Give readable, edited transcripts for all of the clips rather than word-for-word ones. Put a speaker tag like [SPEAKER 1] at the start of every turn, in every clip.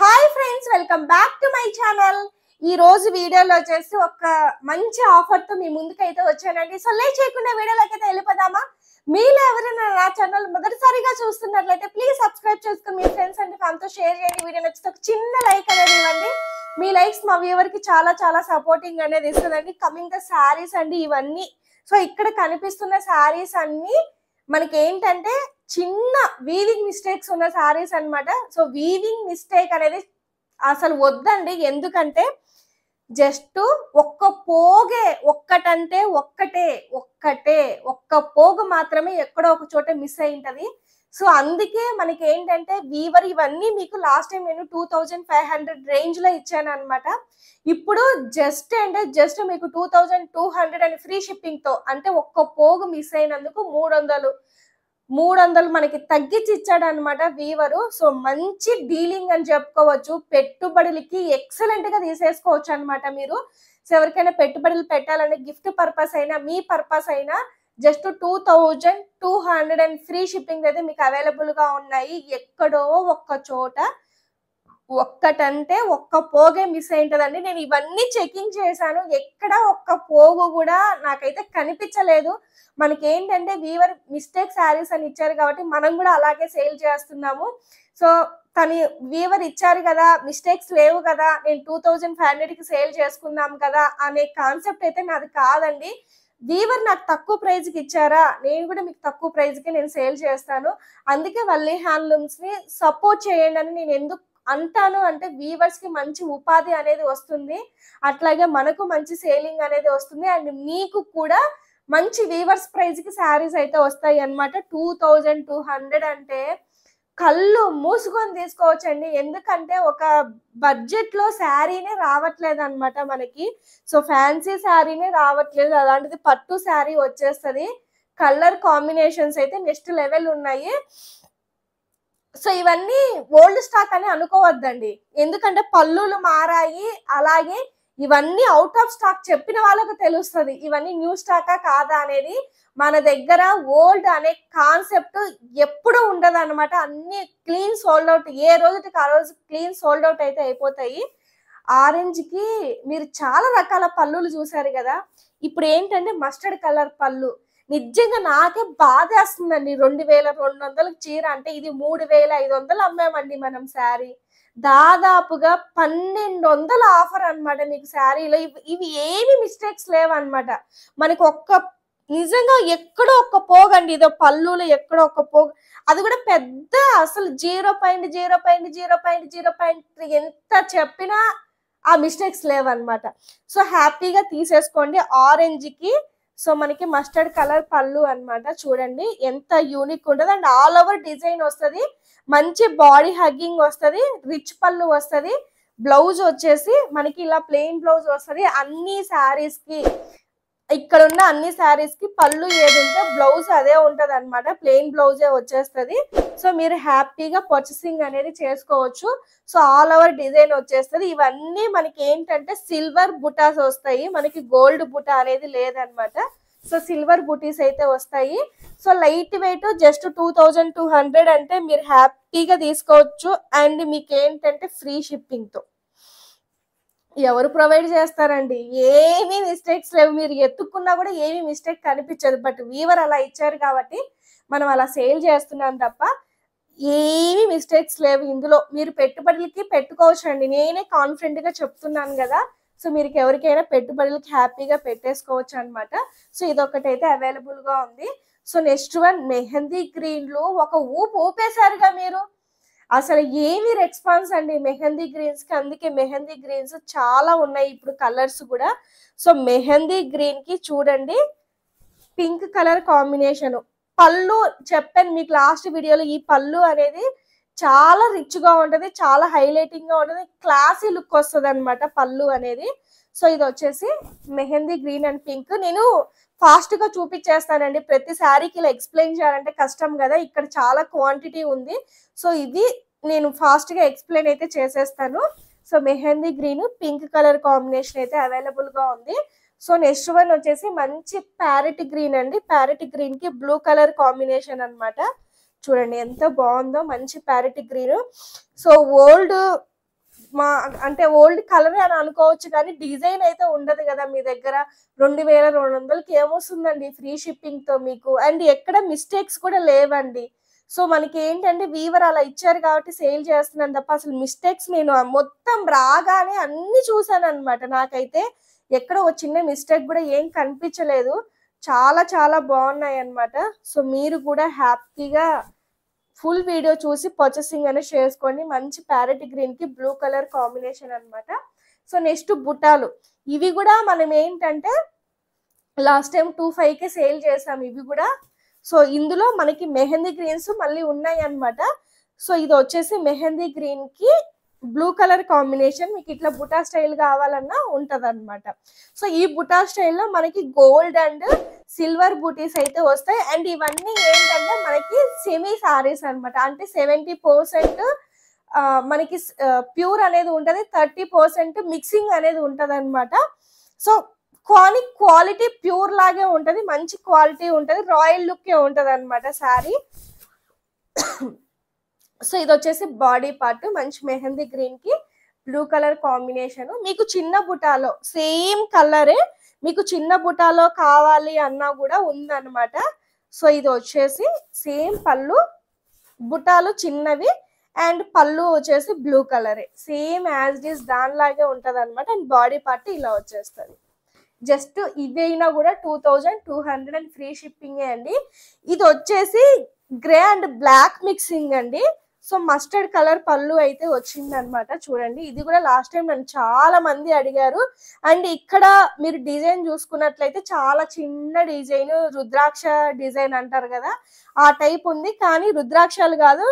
[SPEAKER 1] Hi friends, welcome back to my channel. ఈ రోజు వీడియోలో వచ్చేసి ఒక మంచి ఆఫర్ తో మీ ముందుకైతే వచ్చానండి. సో లేట్ చేయకుండా వీడియోలోకి అయితే వెళ్ళిపోదామా? మీలో ఎవరైనా నా ఛానల్ మొదటిసారిగా చూస్తున్నట్లయితే ప్లీజ్ సబ్స్క్రైబ్ చేసుకుని మీ ఫ్రెండ్స్ అండ్ ఫ్యామిలీతో షేర్ చేయండి. వీడియో నచ్చితే ఒక చిన్న లైక్ అనేది ఇవ్వండి. మీ లైక్స్ మా వ్యూవర్ కి చాలా చాలా సపోర్టింగ్ అనేది ఇస్తుందండి. కమింగ్ ద శారీస్ అండి ఇవన్నీ. సో ఇక్కడ కనిపిస్తున్న శారీస్ అన్ని మనకి ఏంటంటే చిన్న వీవింగ్ మిస్టేక్స్ ఉన్న శారీస్ అన్నమాట. సో వీవింగ్ మిస్టేక్ అనేది అసలు వద్దండి. ఎందుకంటే జస్ట్ ఒక్క పోగే ఒక్కటంటే ఒక్క పోగు మాత్రమే ఎక్కడో ఒక చోట మిస్ అయి ఉంటది. సో అందుకే మనకి ఏంటంటే వీవర్ ఇవన్నీ మీకు లాస్ట్ టైం నేను 2500 రేంజ్ లో ఇచ్చాను అనమాట. ఇప్పుడు జస్ట్ మీకు 2200 అని ఫ్రీ షిప్పింగ్ తో, అంటే ఒక్క పోగు మిస్ అయినందుకు 300 మనకి తగ్గించి ఇచ్చాడు అనమాట వీవరు. సో మంచి డీలింగ్ అని చెప్పుకోవచ్చు. పెట్టుబడులకి ఎక్సలెంట్ గా తీసేసుకోవచ్చు అనమాట మీరు. సో ఎవరికైనా పెట్టుబడులు పెట్టాలంటే గిఫ్ట్ పర్పస్ అయినా మీ పర్పస్ అయినా జస్ట్ 2200 అండ్ ఫ్రీ షిప్పింగ్ అయితే మీకు అవైలబుల్ గా ఉన్నాయి. ఎక్కడో ఒక్క చోట ఒక్కటంటే ఒక్క పోగే మిస్ అయింటదండి. నేను ఇవన్నీ చెకింగ్ చేశాను, ఎక్కడ ఒక్క పోగు కూడా నాకైతే కనిపించలేదు. మనకి ఏంటంటే వీవర్ మిస్టేక్ శారీస్ అని ఇచ్చారు కాబట్టి మనం కూడా అలాగే సేల్ చేస్తున్నాము. సో తను వీవర్ ఇచ్చారు కదా, మిస్టేక్స్ లేవు కదా, నేను 2500 కి సేల్ చేసుకుందాం కదా అనే కాన్సెప్ట్ అయితే నాది కాదండి. వీవర్ నాకు తక్కువ ప్రైజ్ కి ఇచ్చారా, నేను కూడా మీకు తక్కువ ప్రైజ్ కి నేను సేల్ చేస్తాను. అందుకే వల్లి హ్యాండ్లూమ్స్ ని సపోర్ట్ చేయండి అని నేను ఎందుకు అంటాను అంటే, వీవర్స్ కి మంచి ఉపాధి అనేది వస్తుంది, అట్లాగే మనకు మంచి సేలింగ్ అనేది వస్తుంది, అండ్ మీకు కూడా మంచి వీవర్స్ ప్రైజ్ కి శారీస్ అయితే వస్తాయి అన్నమాట. 2200 అంటే కళ్ళు మూసుకొని తీసుకోవచ్చండి. ఎందుకంటే ఒక బడ్జెట్ లో శారీనే రావట్లేదు అనమాట మనకి. సో ఫ్యాన్సీ శారీనే రావట్లేదు, అలాంటిది పట్టు శారీ వచ్చేస్తుంది. కలర్ కాంబినేషన్స్ అయితే నెక్స్ట్ లెవెల్ ఉన్నాయి. సో ఇవన్నీ ఓల్డ్ స్టాక్ అని అనుకోవద్దండి, ఎందుకంటే పళ్ళులు మారాయి. అలాగే ఇవన్నీ అవుట్ ఆఫ్ స్టాక్ చెప్పిన వాళ్ళకు తెలుస్తుంది ఇవన్నీ న్యూ స్టాకా కాదా అనేది. మన దగ్గర ఓల్డ్ అనే కాన్సెప్ట్ ఎప్పుడు ఉండదు అనమాట. అన్ని క్లీన్ సోల్డ్ అవుట్, ఏ రోజుకి ఆ రోజు క్లీన్ సోల్డ్ అవుట్ అయితే అయిపోతాయి. ఆరెంజ్ కి మీరు చాలా రకాల పళ్ళులు చూసారు కదా. ఇప్పుడు ఏంటంటే మస్టర్డ్ కలర్ పళ్ళు నిజంగా నాకే బాధేస్తుందండి. 2200 చీర అంటే ఇది 3500 అమ్మామండి మనం శారీ. దాదాపుగా 1200 ఆఫర్ అనమాట మీకు శారీలో. ఇవి ఏమి మిస్టేక్స్ లేవన్నమాట మనకి. నిజంగా ఎక్కడో ఒక్క పోగండి, ఇదో పళ్ళులో ఎక్కడో ఒక్క పోగు, అది కూడా పెద్ద అసలు 0.0.0.0 ఎంత చెప్పినా ఆ మిస్టేక్స్ లేవన్నమాట. సో హ్యాపీగా తీసేసుకోండి. ఆరెంజ్ కి సో మనకి మస్టర్డ్ కలర్ పళ్ళు అన్నమాట. చూడండి ఎంత యూనిక్ ఉంటుంది, అండ్ ఆల్ ఓవర్ డిజైన్ వస్తుంది, మంచి బాడీ హగ్గింగ్ వస్తుంది, రిచ్ పళ్ళు వస్తుంది. బ్లౌజ్ వచ్చేసి మనకి ఇలా ప్లెయిన్ బ్లౌజ్ వస్తుంది. అన్ని శారీస్ కి ఇక్కడ ఉన్న అన్ని శారీస్ కి పళ్ళు ఏది ఉంటే బ్లౌజ్ అదే ఉంటది అనమాట. ప్లెయిన్ బ్లౌజే వచ్చేస్తుంది. సో మీరు హ్యాపీగా పర్చేసింగ్ అనేది చేసుకోవచ్చు. సో ఆల్ ఓవర్ డిజైన్ వచ్చేస్తుంది. ఇవన్నీ మనకి ఏంటంటే సిల్వర్ బుటాస్ వస్తాయి, మనకి గోల్డ్ బుటా అనేది లేదనమాట. సో సిల్వర్ బుటీస్ అయితే వస్తాయి. సో లైట్ వెయిట్ జస్ట్ 2200 అంటే మీరు హ్యాపీగా తీసుకోవచ్చు. అండ్ మీకు ఏంటంటే ఫ్రీ షిప్పింగ్ తో ఎవరు ప్రొవైడ్ చేస్తారండి? ఏమీ మిస్టేక్స్ లేవు, మీరు ఎత్తుక్కున్నా కూడా ఏమీ మిస్టేక్ కనిపించదు. బట్ వీవర్ అలా ఇచ్చారు కాబట్టి మనం అలా సేల్ చేస్తున్నాం తప్ప ఏమీ మిస్టేక్స్ లేవు ఇందులో. మీరు పెట్టుబడులకి పెట్టుకోవచ్చు అండి, నేనే కాన్ఫిడెంట్ గా చెప్తున్నాను కదా. సో మీరు ఎవరికైనా పెట్టుబడులకి హ్యాపీగా పెట్టేసుకోవచ్చు అనమాట. సో ఇదొకటైతే అవైలబుల్ గా ఉంది. సో నెక్స్ట్ వన్ మెహందీ గ్రీన్లు ఒక ఊపేశారుగా మీరు. అసలు ఏమి రెస్పాన్స్ అండి మెహందీ గ్రీన్స్ కి. అందుకే మెహందీ గ్రీన్స్ చాలా ఉన్నాయి ఇప్పుడు కలర్స్ కూడా. సో మెహందీ గ్రీన్ కి చూడండి పింక్ కలర్ కాంబినేషన్. పళ్ళు చెప్పాను మీకు లాస్ట్ వీడియోలో, ఈ పళ్ళు అనేది చాలా రిచ్ గా ఉంటది, చాలా హైలైటింగ్ గా ఉంటది, క్లాసీ లుక్ వస్తుంది అనమాట పళ్ళు అనేది. సో ఇది వచ్చేసి మెహందీ గ్రీన్ అండ్ పింక్. నేను ఫాస్ట్ గా చూపించేస్తానండి, ప్రతి శారీకి ఇలా ఎక్స్ప్లెయిన్ చేయాలంటే కష్టం కదా, ఇక్కడ చాలా క్వాంటిటీ ఉంది. సో ఇది నేను ఫాస్ట్ గా ఎక్స్ప్లెయిన్ అయితే చేసేస్తాను. So mehndi green pink colour combination అయితే అవైలబుల్ గా ఉంది. సో నెక్స్ట్ వన్ వచ్చేసి మంచి ప్యారెట్ గ్రీన్ అండి. ప్యారెట్ గ్రీన్ కి బ్లూ కలర్ కాంబినేషన్ అన్నమాట. చూడండి ఎంత బాగుందో, మంచి ప్యారెట్ గ్రీన్. సో ఓల్డ్ మా అంటే ఓల్డ్ కలర్ అని అనుకోవచ్చు కానీ డిజైన్ అయితే ఉండదు కదా మీ దగ్గర. 2200కి ఏమొస్తుందండి ఫ్రీ షిప్పింగ్ తో మీకు. అండ్ ఎక్కడ మిస్టేక్స్ కూడా లేవండి. సో మనకి ఏంటంటే వీవర్ అలా ఇచ్చారు కాబట్టి సేల్ చేస్తున్నాను తప్ప అసలు మిస్టేక్స్ నేను మొత్తం రాగానే అన్ని చూసాను అనమాట. నాకైతే ఎక్కడ ఒక చిన్న మిస్టేక్ కూడా ఏం కనిపించలేదు. చాలా చాలా బాగున్నాయి అన్నమాట. సో మీరు కూడా హ్యాపీగా ఫుల్ వీడియో చూసి పర్చేసింగ్ అనేది చేసుకోండి. మంచి ప్యారెట్ గ్రీన్ కి బ్లూ కలర్ కాంబినేషన్ అన్నమాట. సో నెక్స్ట్ బుటాలు, ఇవి కూడా మనం ఏంటంటే లాస్ట్ టైం 25కి సేల్ చేసాం ఇవి కూడా. సో ఇందులో మనకి మెహందీ గ్రీన్స్ మళ్ళీ ఉన్నాయి అన్నమాట. సో ఇది వచ్చేసి మెహందీ గ్రీన్ కి బ్లూ కలర్ కాంబినేషన్. మీకు ఇట్లా బుటా స్టైల్ కావాలన్నా ఉంటది అనమాట. సో ఈ బుటా స్టైల్లో మనకి గోల్డ్ అండ్ సిల్వర్ బూటీస్ అయితే వస్తాయి. అండ్ ఇవన్నీ ఏంటంటే మనకి సెమీ సారీస్ అనమాట. అంటే 70% మనకి ప్యూర్ అనేది ఉంటది, 30% మిక్సింగ్ అనేది ఉంటది అనమాట. సో క్వాలిటీ ప్యూర్ లాగే ఉంటది, మంచి క్వాలిటీ ఉంటది, రాయల్ లుక్ ఉంటది అనమాట శారీ. సో ఇది వచ్చేసి బాడీ పార్ట్, మంచి మెహందీ గ్రీన్ కి బ్లూ కలర్ కాంబినేషన్. మీకు చిన్న బుటాలో సేమ్ కలరే మీకు చిన్న బుటాలో కావాలి అన్నా కూడా ఉందన్నమాట. సో ఇది వచ్చేసి సేమ్ పళ్ళు, బుటాలు చిన్నవి అండ్ పళ్ళు వచ్చేసి బ్లూ కలరే, సేమ్ యాజ్ ఇట్ ఈస్ దానిలాగే ఉంటది అనమాట. అండ్ బాడీ పార్ట్ ఇలా వచ్చేస్తుంది. జస్ట్ ఇవైనా కూడా 2200 అండ్ ఫ్రీ షిప్పింగే అండి. ఇది వచ్చేసి గ్రే అండ్ బ్లాక్ మిక్సింగ్ అండి. సో మస్టర్డ్ కలర్ పళ్ళు అయితే వచ్చింది అనమాట. చూడండి, ఇది కూడా లాస్ట్ టైం నన్ను చాలా మంది అడిగారు. అండ్ ఇక్కడ మీరు డిజైన్ చూసుకున్నట్లయితే చాలా చిన్న డిజైన్, రుద్రాక్ష డిజైన్ అంటారు కదా ఆ టైప్ ఉంది. కానీ రుద్రాక్షలు కాదు,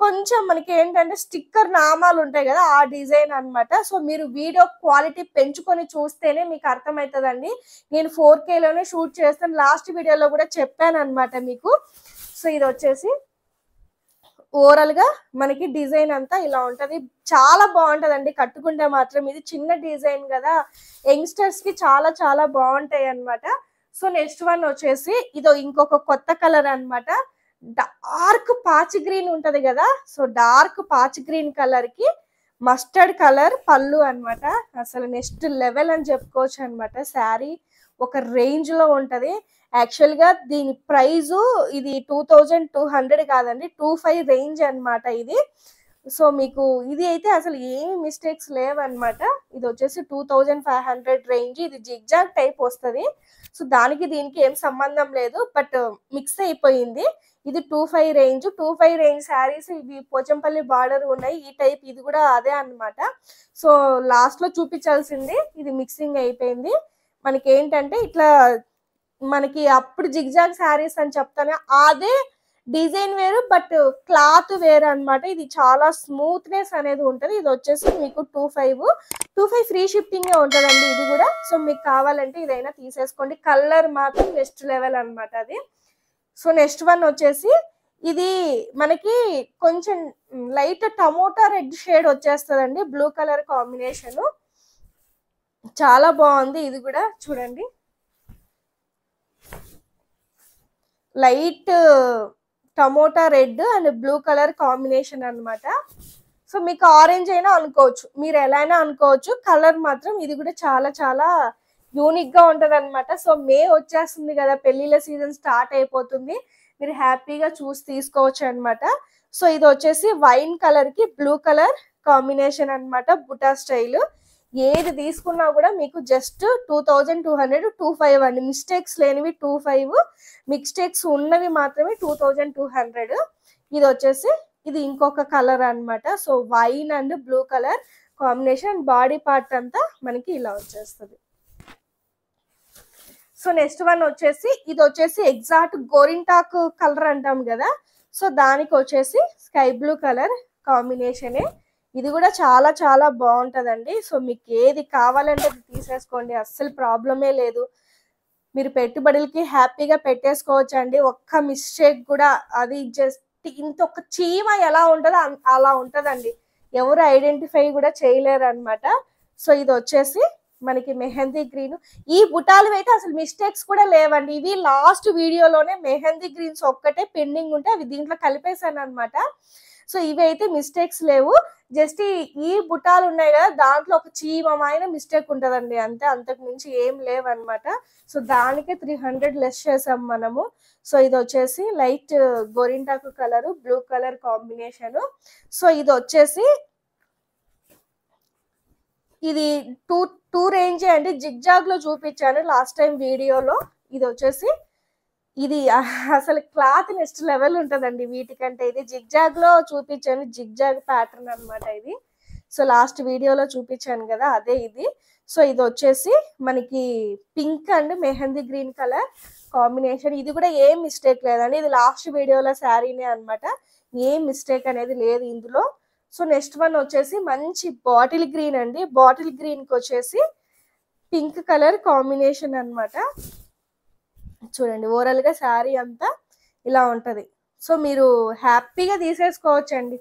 [SPEAKER 1] కొంచెం మనకి ఏంటంటే స్టిక్కర్ నామాలు ఉంటాయి కదా ఆ డిజైన్ అన్నమాట. సో మీరు వీడియో క్వాలిటీ పెంచుకొని చూస్తేనే మీకు అర్థమవుతుందండి. నేను 4Kలోనే షూట్ చేస్తాను, లాస్ట్ వీడియోలో కూడా చెప్పాను అనమాట మీకు. సో ఇది వచ్చేసి ఓవరాల్ గా మనకి డిజైన్ అంతా ఇలా ఉంటది. చాలా బాగుంటదండి కట్టుకుంటే మాత్రం. ఇది చిన్న డిజైన్ కదా, యంగ్స్టర్స్ కి చాలా చాలా బాగుంటాయి అన్నమాట. సో నెక్స్ట్ వన్ వచ్చేసి ఇదో ఇంకొక కొత్త కలర్ అన్నమాట. డార్క్ పాచ్ గ్రీన్ ఉంటది కదా, so dark patch green colour కి మస్టర్డ్ కలర్ పళ్ళు అన్నమాట. అసలు నెక్స్ట్ లెవెల్ అని చెప్పుకోవచ్చు అన్నమాట. శారీ ఒక రేంజ్ లో ఉంటది. యాక్చువల్ గా దీని ప్రైస్ ఇది 2200 కాదండి, 25 రేంజ్ అన్నమాట ఇది. సో మీకు ఇది అయితే అసలు ఏమి మిస్టేక్స్ లేవన్నమాట. ఇది వచ్చేసి 2500 రేంజ్. ఇది జిగ్జాగ్ టైప్ వస్తుంది. సో దానికి దీనికి ఏం సంబంధం లేదు, బట్ మిక్స్ అయిపోయింది. ఇది 25 రేంజ్. 25 రేంజ్ శారీస్ ఇవి పోచంపల్లి బార్డర్ ఉన్నాయి ఈ టైప్. ఇది కూడా అదే అన్నమాట. సో లాస్ట్ లో చూపించాల్సింది ఇది మిక్సింగ్ అయిపోయింది. మనకి ఏంటంటే ఇట్లా మనకి అప్పుడు జిగ్జాగ్ శారీస్ అని చెప్తాను, అదే డిజైన్ వేరు బట్ క్లాత్ వేరు అన్నమాట. ఇది చాలా స్మూత్నెస్ అనేది ఉంటది. ఇది వచ్చేసి మీకు 25 ఫ్రీ షిప్పింగ్ ఉంటదండి ఇది కూడా. సో మీకు కావాలంటే ఇదైనా తీసేసుకోండి. కలర్ మాత్రం నెక్స్ట్ లెవెల్ అన్నమాట అది. సో నెక్స్ట్ వన్ వచ్చేసి ఇది మనకి కొంచెం లైట్ టమోటా రెడ్ షేడ్ వచ్చేస్తుందండి, బ్లూ కలర్ కాంబినేషన్. చాలా బాగుంది ఇది కూడా. చూడండి, light tomato red and blue colour combination అన్నమాట. సో మీకు ఆరెంజ్ అయినా అనుకోవచ్చు, మీరు ఎలా అయినా అనుకోవచ్చు. కలర్ మాత్రం ఇది కూడా చాలా చాలా యూనిక్ గా ఉంటది అనమాట. సో మే వచ్చేస్తుంది కదా, పెళ్లిళ్ళ సీజన్ స్టార్ట్ అయిపోతుంది. మీరు హ్యాపీగా చూసి తీసుకోవచ్చు అనమాట. సో ఇది వచ్చేసి వైన్ కలర్ కి బ్లూ కలర్ కాంబినేషన్ అన్నమాట, బుటా స్టైల్. ఏది తీసుకున్నా కూడా మీకు జస్ట్ 2200, 25 అండి. మిస్టేక్స్ లేనివి 25, మిస్టేక్స్ ఉన్నవి మాత్రమే 2200. ఇది వచ్చేసి ఇది ఇంకొక కలర్ అన్నమాట. So wine and blue colour combination. Body part అంతా మనకి ఇలా వచ్చేస్తుంది. సో నెక్స్ట్ వన్ వచ్చేసి ఇది వచ్చేసి ఎగ్జాక్ట్ గోరింటాకు కలర్ అంటాం కదా, సో దానికి వచ్చేసి స్కై బ్లూ కలర్ కాంబినేషనే. ఇది కూడా చాలా చాలా బాగుంటదండి. సో మీకు ఏది కావాలంటే తీసేసుకోండి, అస్సలు ప్రాబ్లమే లేదు. మీరు పెట్టుబడులకి హ్యాపీగా పెట్టేసుకోవచ్చు అండి. ఒక్క మిస్టేక్ కూడా, అది జస్ట్ ఇంత ఒక చీమ ఎలా ఉంటుందో అలా ఉంటదండి, ఎవరు ఐడెంటిఫై కూడా చేయలేరు అనమాట. సో ఇది వచ్చేసి మనకి మెహందీ గ్రీన్. ఈ బుటాలు అయితే అసలు మిస్టేక్స్ కూడా లేవండి. ఇవి లాస్ట్ వీడియోలోనే మెహందీ గ్రీన్స్ ఒక్కటే పెండింగ్ ఉంటే అవి దీంట్లో కలిపేశాను అనమాట. సో ఇవి అయితే మిస్టేక్స్ లేవు. జస్ట్ ఈ బుటాలు ఉన్నాయి కదా, దాంట్లో ఒక చీమమైన మిస్టేక్ ఉంటదండి అంతే, అంతకు మించి ఏం లేవన్నమాట. సో దానికే 300 లెస్ చేసాం మనము. సో ఇది వచ్చేసి లైట్ గోరింటాకు colour, blue colour combination. So ఇది వచ్చేసి ఇది టూ టూ రేంజే అండి. జిగ్జాగ్ లో చూపించాను లాస్ట్ టైం వీడియోలో. ఇది వచ్చేసి ఇది అసలు క్లాత్ నెక్స్ట్ లెవెల్ ఉంటదండి వీటికంటే. ఇది జిగ్జాగ్ లో చూపించాను, జిగ్జాగ్ ప్యాటర్న్ అన్నమాట ఇది. సో లాస్ట్ వీడియోలో చూపించాను కదా, అదే ఇది. సో ఇది వచ్చేసి మనకి pink and mehndi green colour combination. ఇది కూడా ఏం మిస్టేక్ లేదండి, ఇది లాస్ట్ వీడియోలో శారీనే అన్నమాట, ఏం మిస్టేక్ అనేది లేదు ఇందులో. సో నెక్స్ట్ వన్ వచ్చేసి మంచి బాటిల్ గ్రీన్ అండి. బాటిల్ గ్రీన్ కి వచ్చేసి పింక్ కలర్ కాంబినేషన్ అన్నమాట. చూడండి ఓవరాల్ గా శారీ అంతా ఇలా ఉంటది. సో మీరు హ్యాపీగా తీసేసుకోవచ్చండి,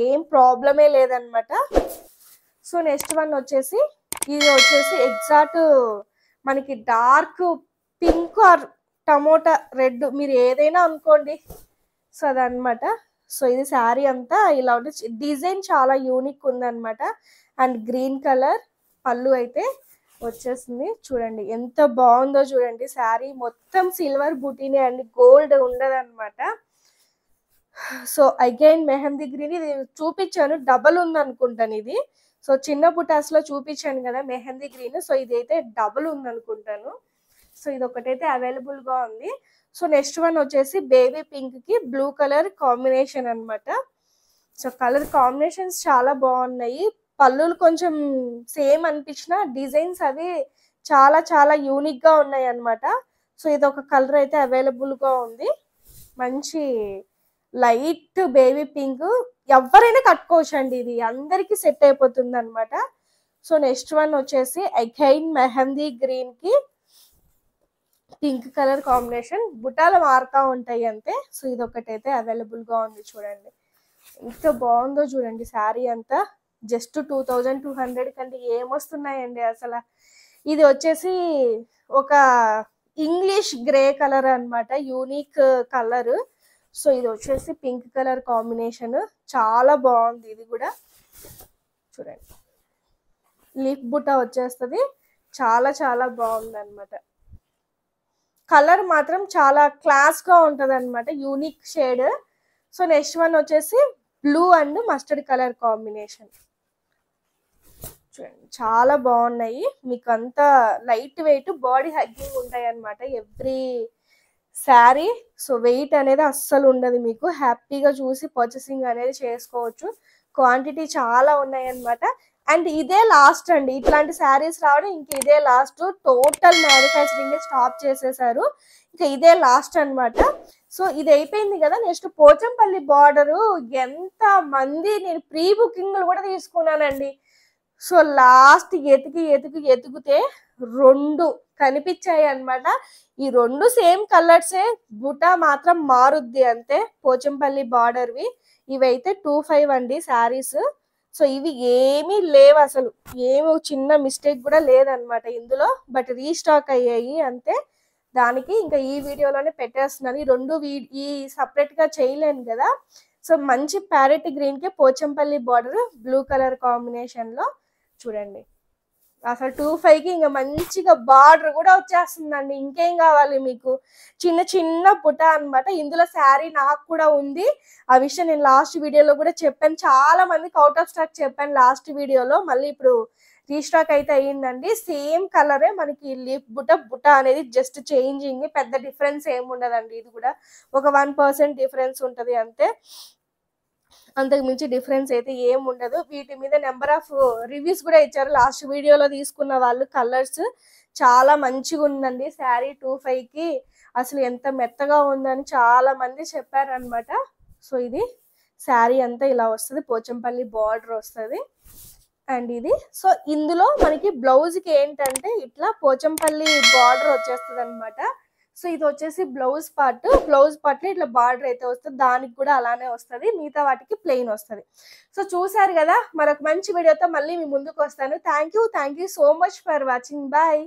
[SPEAKER 1] ఏం ప్రాబ్లమే లేదనమాట. సో నెక్స్ట్ వన్ వచ్చేసి ఇది వచ్చేసి ఎగ్జాక్ట్ మనకి dark pink are tomato red, మీరు ఏదైనా అనుకోండి. సో అదనమాట. సో ఇది శారీ అంతా ఇలా ఉంటుంది, డిజైన్ చాలా యూనిక్ ఉందన్నమాట. అండ్ గ్రీన్ కలర్ పళ్ళు అయితే వచ్చేసింది. చూడండి ఎంత బాగుందో చూడండి, శారీ మొత్తం సిల్వర్ బుటీనే అండి, గోల్డ్ ఉండదు అనమాట. సో అగైన్ మెహందీ గ్రీన్, ఇది చూపించాను డబల్ ఉంది అనుకుంటాను ఇది. సో చిన్న బుటాస్ లో చూపించాను కదా మెహందీ గ్రీన్, సో ఇదైతే డబుల్ ఉంది అనుకుంటాను. సో ఇది ఒకటైతే అవైలబుల్ గా ఉంది. సో నెక్స్ట్ వన్ వచ్చేసి బేబీ పింక్ కి బ్లూ కలర్ కాంబినేషన్ అన్నమాట. సో కలర్ కాంబినేషన్స్ చాలా బాగున్నాయి. పళ్ళులు కొంచెం సేమ్ అనిపించిన డిజైన్స్ అవి చాలా చాలా యూనిక్ గా ఉన్నాయి అన్నమాట. సో ఇది ఒక కలర్ అయితే అవైలబుల్ గా ఉంది, మంచి లైట్ బేబీ పింక్, ఎవరైనా కట్టుకోవచ్చు అండి, ఇది అందరికి సెట్ అయిపోతుంది అనమాట. సో నెక్స్ట్ వన్ వచ్చేసి అగైన్ మెహందీ గ్రీన్ కి పింక్ కలర్ కాంబినేషన్, బుటాలు మారుతా ఉంటాయి అంతే. సో ఇది ఒకటైతే అవైలబుల్ గా ఉంది. చూడండి ఎంత బాగుందో చూడండి, శారీ అంతా జస్ట్ 2200 కంటే ఏమొస్తున్నాయండి అసలు. ఇది వచ్చేసి ఒక ఇంగ్లీష్ గ్రే కలర్ అన్నమాట, యూనిక్ కలర్. సో ఇది వచ్చేసి పింక్ కలర్ కాంబినేషన్, చాలా బాగుంది ఇది కూడా. చూడండి లీఫ్ బుట్ట వచ్చేస్తుంది, చాలా చాలా బాగుంది అనమాట. కలర్ మాత్రం చాలా క్లాస్ గా ఉంటది అనమాట, unique shade. So next one వచ్చేసి blue and mustard colour combination. చూడండి చాలా బాగున్నాయి, మీకు అంతా లైట్ వెయిట్ బాడీ హగ్గింగ్ ఉంటాయి అన్నమాట ఎవ్రీ శారీ. సో వెయిట్ అనేది అస్సలు ఉండదు, మీకు హ్యాపీగా చూసి పర్చేసింగ్ అనేది చేసుకోవచ్చు. క్వాంటిటీ చాలా ఉన్నాయి అన్నమాట. అండ్ ఇదే లాస్ట్ అండి, ఇట్లాంటి శారీస్ రావడం ఇంక ఇదే లాస్ట్. టోటల్ మ్యానుఫ్యాక్చరింగ్ స్టాప్ చేసేసారు, ఇంకా ఇదే లాస్ట్ అన్నమాట. సో ఇది అయిపోయింది కదా, నెక్స్ట్ పోచంపల్లి బార్డరు ఎంత మంది, నేను ప్రీ బుకింగ్లు కూడా తీసుకున్నానండి. సో లాస్ట్ ఎతికితే 2 కనిపించాయి అన్నమాట. ఈ 2 సేమ్ కలర్సే, బుటా మాత్రం మారుద్ది అంతే, పోచంపల్లి బార్డర్వి. ఇవైతే 25 అండి శారీస్. సో ఇవి ఏమీ లేవు అసలు, ఏమి చిన్న మిస్టేక్ కూడా లేదనమాట ఇందులో, బట్ రీస్టాక్ అయ్యాయి అంతే. దానికి ఇంకా ఈ వీడియోలోనే పెట్టేస్తున్నాను, ఈ 2 ఈ సపరేట్ గా చేయలేను కదా. సో మంచి ప్యారెట్ గ్రీన్ కి Pochampally border blue colour combination లో చూడండి, అసలు 25కి ఇంకా మంచిగా బార్డర్ కూడా వచ్చేస్తుందండి. ఇంకేం కావాలి మీకు, చిన్న చిన్న బుట్ట అన్నమాట. ఇందులో శారీ నాకు కూడా ఉంది, ఆ విషయం నేను లాస్ట్ వీడియోలో కూడా చెప్పాను. చాలా మందికి అవుట్ ఆఫ్ స్టాక్ చెప్పాను లాస్ట్ వీడియోలో, మళ్ళీ ఇప్పుడు రీస్టాక్ అయితే అయ్యిందండి. సేమ్ కలరే మనకి లీఫ్ బుట్ట అనేది జస్ట్ చేంజింగ్, పెద్ద డిఫరెన్స్ ఏమి ఉండదండి. ఇది కూడా ఒక 1% డిఫరెన్స్ ఉంటది అంతే, అంతకు మించి డిఫరెన్స్ అయితే ఏం ఉండదు. వీటి మీద నెంబర్ ఆఫ్ రివ్యూస్ కూడా ఇచ్చారు లాస్ట్ వీడియోలో తీసుకున్న వాళ్ళు. కలర్స్ చాలా మంచిగా ఉందండి శారీ, 25కి అసలు ఎంత మెత్తగా ఉందని చాలా మంది చెప్పారనమాట. సో ఇది శారీ అంతా ఇలా వస్తుంది, పోచంపల్లి బార్డర్ వస్తుంది. అండ్ ఇది సో ఇందులో మనకి బ్లౌజ్కి ఏంటంటే ఇట్లా పోచంపల్లి బార్డర్ వచ్చేస్తుంది అనమాట. సో ఇది వచ్చేసి బ్లౌజ్ పార్ట్ లో ఇట్లా బార్డర్ అయితే వస్తుంది, దానికి కూడా అలానే వస్తుంది, మిగతా వాటికి ప్లెయిన్ వస్తుంది. సో చూసారు కదా, మరొక మంచి వీడియోతో మళ్ళీ మీ ముందుకు వస్తాను. Thank you so much for watching, bye.